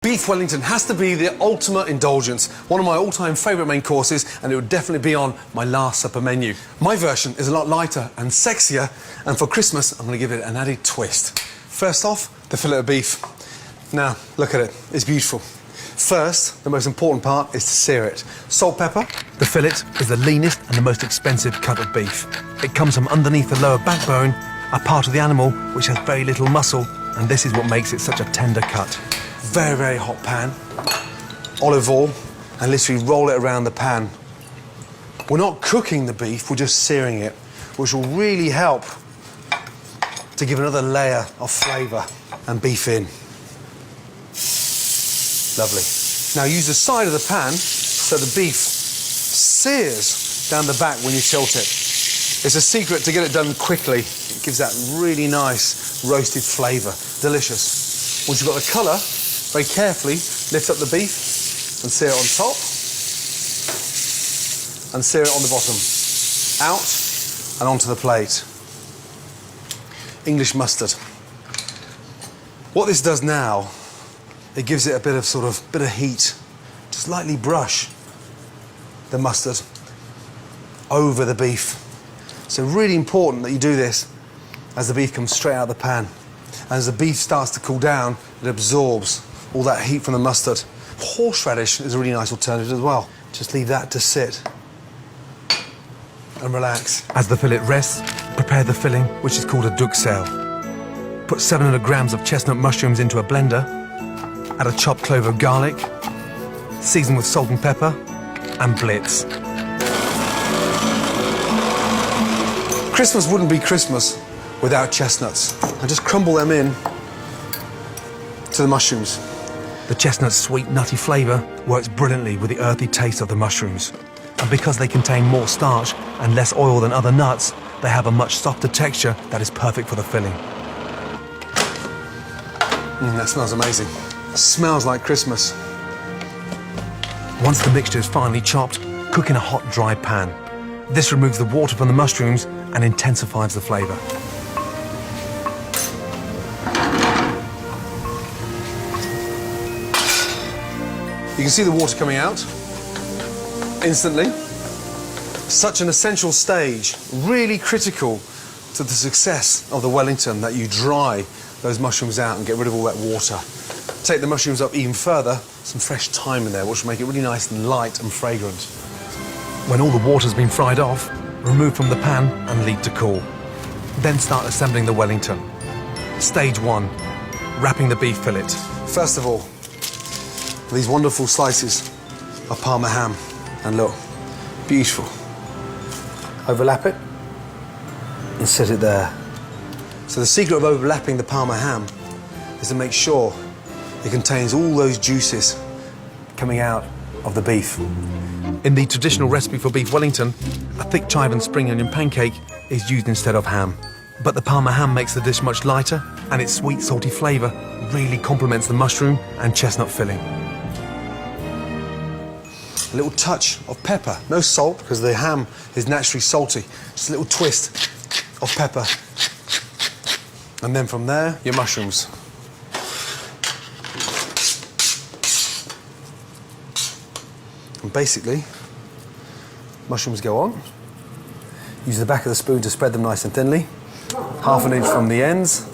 Beef Wellington has to be the ultimate indulgence, one of my all-time favourite main courses, and it would definitely be on my last supper menu. My version is a lot lighter and sexier, and for Christmas I'm going to give it an added twist. First off, the fillet of beef. Now, look at it, it's beautiful. First, the most important part is to sear it. Salt, pepper. The fillet is the leanest and the most expensive cut of beef. It comes from underneath the lower backbone, a part of the animal which has very little muscle, and this is what makes it such a tender cut. Very, very hot pan, olive oil, and literally roll it around the pan. We're not cooking the beef, we're just searing it, which will really help to give another layer of flavour and beef in. Lovely. Now use the side of the pan so the beef sears down the back when you tilt it. It's a secret to get it done quickly. It gives that really nice roasted flavour. Delicious. Once you've got the colour, very carefully lift up the beef and sear it on top and sear it on the bottom. Out and onto the plate. English mustard. What this does now, it gives it a bit of heat. Just lightly brush the mustard over the beef. So really important that you do this as the beef comes straight out of the pan. And as the beef starts to cool down, it absorbs all that heat from the mustard. Horseradish is a really nice alternative as well. Just leave that to sit and relax. As the fillet rests, prepare the filling, which is called a duxelle. Put 700 grams of chestnut mushrooms into a blender, add a chopped clove of garlic, season with salt and pepper, and blitz. Christmas wouldn't be Christmas without chestnuts. And just crumble them in to the mushrooms. The chestnut's sweet, nutty flavour works brilliantly with the earthy taste of the mushrooms. And because they contain more starch and less oil than other nuts, they have a much softer texture that is perfect for the filling. That smells amazing. It smells like Christmas. Once the mixture is finely chopped, cook in a hot, dry pan. This removes the water from the mushrooms and intensifies the flavour. You can see the water coming out instantly. Such an essential stage, really critical to the success of the Wellington, that you dry those mushrooms out and get rid of all that water. Take the mushrooms up even further, some fresh thyme in there, which will make it really nice and light and fragrant. When all the water's been fried off, remove from the pan and leave to cool. Then start assembling the Wellington. Stage 1, wrapping the beef fillet. First of all, these wonderful slices of Parma ham. And look, beautiful. Overlap it and set it there. So the secret of overlapping the Parma ham is to make sure it contains all those juices coming out of the beef. In the traditional recipe for beef Wellington, a thick chive and spring onion pancake is used instead of ham. But the Parma ham makes the dish much lighter, and its sweet, salty flavour really complements the mushroom and chestnut filling. A little touch of pepper, no salt because the ham is naturally salty. Just a little twist of pepper. And then from there, your mushrooms. And basically, mushrooms go on. Use the back of the spoon to spread them nice and thinly. Half an inch from the ends.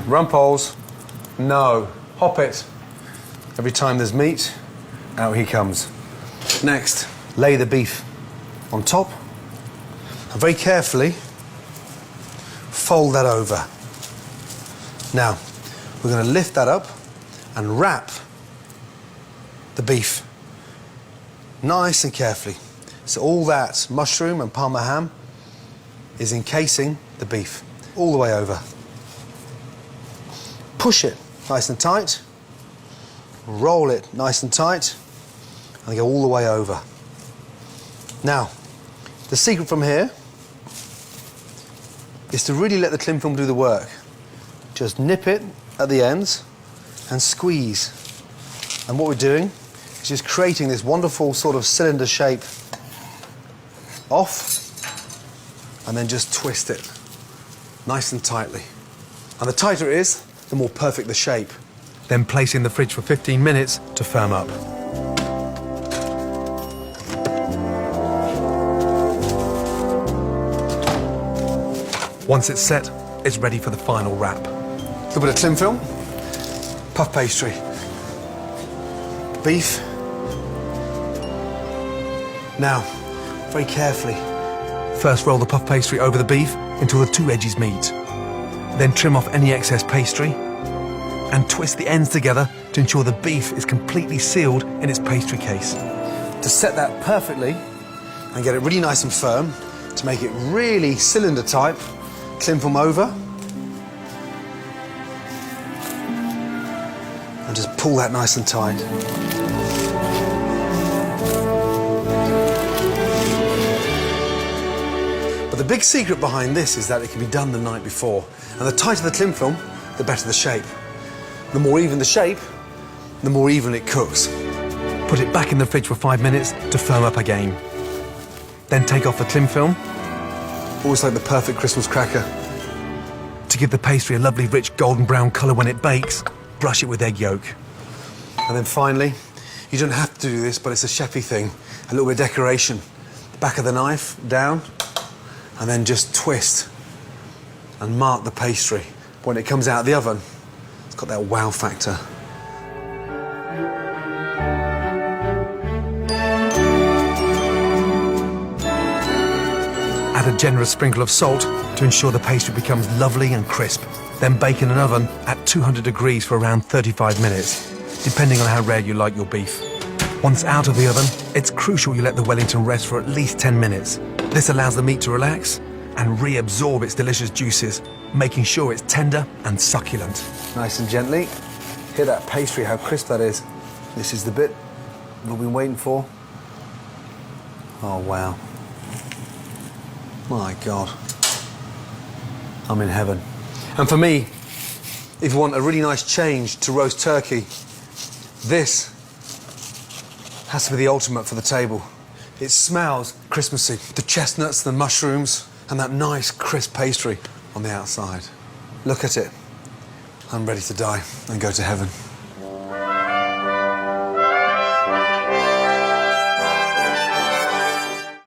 Rumples. No. Hop it. Every time there's meat, out he comes. Next, lay the beef on top and very carefully fold that over. Now, we're going to lift that up and wrap the beef nice and carefully. So all that mushroom and Parma ham is encasing the beef all the way over. Push it nice and tight, roll it nice and tight, and go all the way over. Now, the secret from here is to really let the cling film do the work. Just nip it at the ends and squeeze. And what we're doing is just creating this wonderful sort of cylinder shape off, and then just twist it nice and tightly. And the tighter it is, the more perfect the shape. then place in the fridge for 15 minutes to firm up. Once it's set, it's ready for the final wrap. A little bit of cling film, puff pastry, beef. Now, very carefully, first roll the puff pastry over the beef until the two edges meet. Then trim off any excess pastry and twist the ends together to ensure the beef is completely sealed in its pastry case. To set that perfectly and get it really nice and firm, to make it really cylinder type, cling film over and just pull that nice and tight. But the big secret behind this is that it can be done the night before. And the tighter the cling film, the better the shape. The more even the shape, the more even it cooks. Put it back in the fridge for 5 minutes to firm up again. Then take off the cling film. Always like the perfect Christmas cracker. To give the pastry a lovely rich golden brown colour when it bakes, brush it with egg yolk. And then finally, you don't have to do this, but it's a chefy thing, a little bit of decoration. The back of the knife down, and then just twist and mark the pastry. When it comes out of the oven, it's got that wow factor. Add a generous sprinkle of salt to ensure the pastry becomes lovely and crisp. Then bake in an oven at 200 degrees for around 35 minutes, depending on how rare you like your beef. Once out of the oven, it's crucial you let the Wellington rest for at least 10 minutes. This allows the meat to relax and reabsorb its delicious juices, making sure it's tender and succulent. Nice and gently. Hear that pastry, how crisp that is. This is the bit we've been waiting for. Oh, wow. My God. I'm in heaven. And for me, if you want a really nice change to roast turkey, this has to be the ultimate for the table. It smells Christmassy. The chestnuts, the mushrooms, and that nice crisp pastry on the outside. Look at it. I'm ready to die and go to heaven.